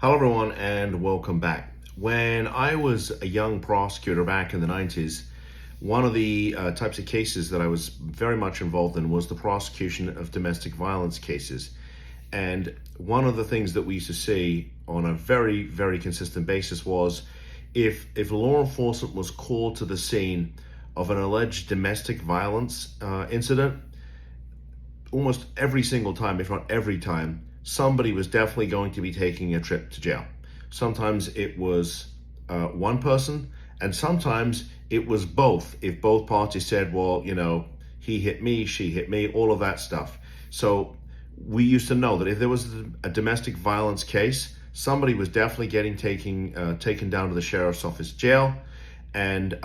Hello everyone and welcome back. When I was a young prosecutor back in the 90s, one of the types of cases that I was very much involved in was the prosecution of domestic violence cases. And one of the things that we used to see on a very, very consistent basis was if law enforcement was called to the scene of an alleged domestic violence incident, almost every single time, if not every time, somebody was definitely going to be taking a trip to jail. Sometimes it was one person, and sometimes it was both. If both parties said, well, he hit me, she hit me, all of that stuff. So we used to know that if there was a domestic violence case, somebody was definitely getting taken down to the sheriff's office jail. And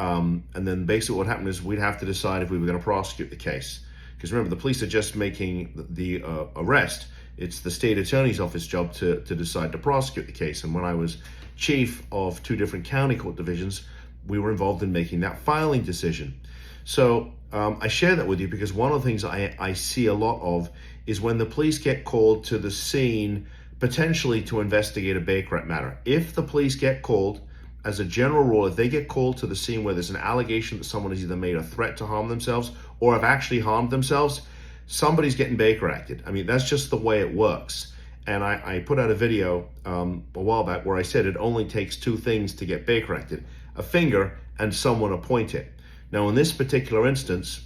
then basically what happened is we'd have to decide if we were going to prosecute the case. Because remember, the police are just making the arrest. It's the state attorney's office job to decide to prosecute the case. And when I was chief of 2 different county court divisions, we were involved in making that filing decision. So I share that with you because one of the things I see a lot of is when the police get called to the scene, potentially to investigate a Baker Act matter. If the police get called, as a general rule, if they get called to the scene where there's an allegation that someone has either made a threat to harm themselves or have actually harmed themselves, somebody's getting Baker Acted. I mean, that's just the way it works. And I put out a video a while back where I said it only takes 2 things to get Baker Acted: a finger and someone appointed. Now, in this particular instance,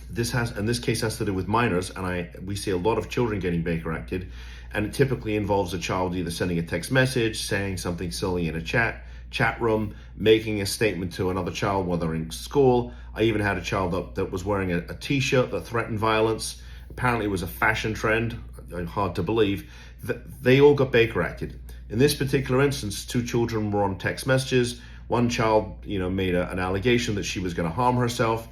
this case has to do with minors, and we see a lot of children getting Baker Acted, and it typically involves a child either sending a text message, saying something silly in a chat room, making a statement to another child while they're in school. I even had a child that was wearing a t-shirt that threatened violence. Apparently it was a fashion trend, hard to believe. They all got Baker Acted. In this particular instance, 2 children were on text messages. One child, made an allegation that she was going to harm herself.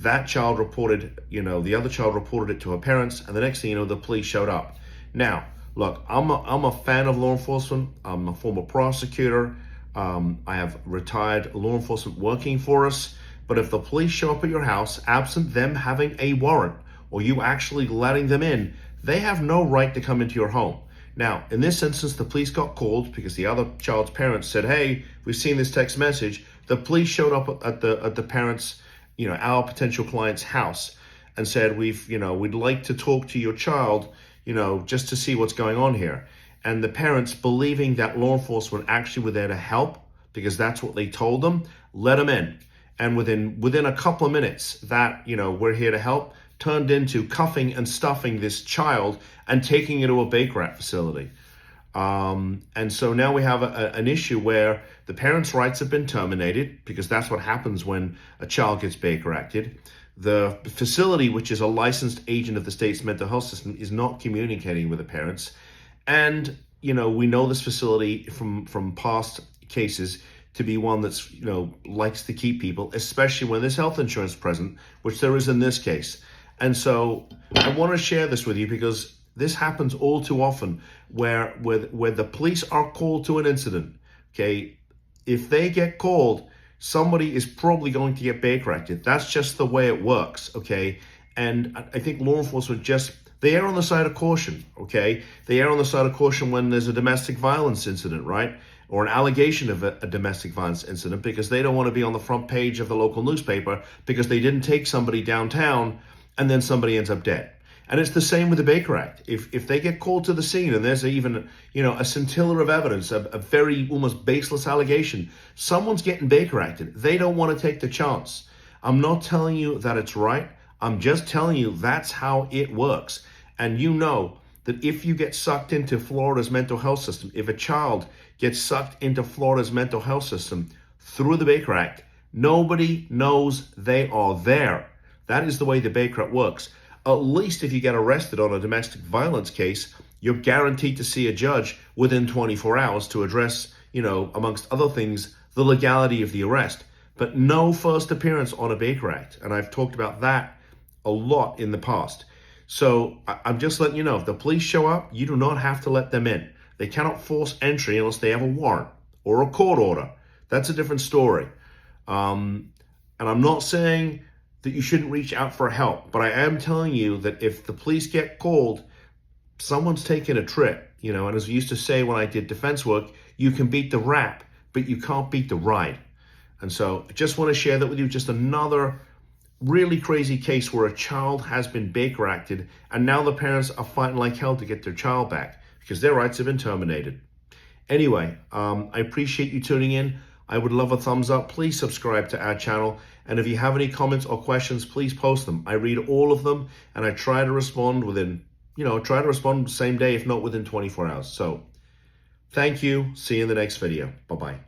That child reported, the other child reported it to her parents, and the next thing you know, the police showed up. Now, look, I'm a fan of law enforcement. I'm a former prosecutor. I have retired law enforcement working for us. But if the police show up at your house, absent them having a warrant or you actually letting them in, they have no right to come into your home. Now, in this instance, the police got called because the other child's parents said, hey, we've seen this text message. The police showed up at the parents', our potential client's house and said, we'd like to talk to your child, just to see what's going on here. And the parents, believing that law enforcement actually were there to help, because that's what they told them, let them in. And within a couple of minutes, that, we're here to help, turned into cuffing and stuffing this child and taking it to a Baker Act facility. And so now we have an issue where the parents' rights have been terminated, because that's what happens when a child gets Baker Acted. The facility, which is a licensed agent of the state's mental health system, is not communicating with the parents. And, we know this facility from past cases to be one that's, likes to keep people, especially when there's health insurance present, which there is in this case. And so I want to share this with you because this happens all too often where the police are called to an incident, okay? If they get called, somebody is probably going to get Baker Acted. That's just the way it works, okay? And I think law enforcement they err on the side of caution, okay? They err on the side of caution when there's a domestic violence incident, right? Or an allegation of a domestic violence incident, because they don't want to be on the front page of the local newspaper because they didn't take somebody downtown and then somebody ends up dead. And it's the same with the Baker Act. If they get called to the scene and there's even, a scintilla of evidence, a very almost baseless allegation, someone's getting Baker Acted. They don't want to take the chance. I'm not telling you that it's right. I'm just telling you that's how it works. And that if you get sucked into Florida's mental health system, if a child gets sucked into Florida's mental health system through the Baker Act, nobody knows they are there. That is the way the Baker Act works. At least if you get arrested on a domestic violence case, you're guaranteed to see a judge within 24 hours to address, amongst other things, the legality of the arrest. But no first appearance on a Baker Act. And I've talked about that a lot in the past. So I'm just letting you know, if the police show up, you do not have to let them in. They cannot force entry unless they have a warrant or a court order. That's a different story. And I'm not saying that you shouldn't reach out for help, but I am telling you that if the police get called, someone's taking a trip, you know, and as we used to say when I did defense work, you can beat the rap, but you can't beat the ride. And so I just want to share that with you. Just another really crazy case where a child has been Baker acted, and now the parents are fighting like hell to get their child back because their rights have been terminated. Anyway, I appreciate you tuning in. I would love a thumbs up. Please subscribe to our channel. And if you have any comments or questions, please post them. I read all of them and I try to respond within, try to respond the same day, if not within 24 hours. So thank you. See you in the next video. Bye-bye.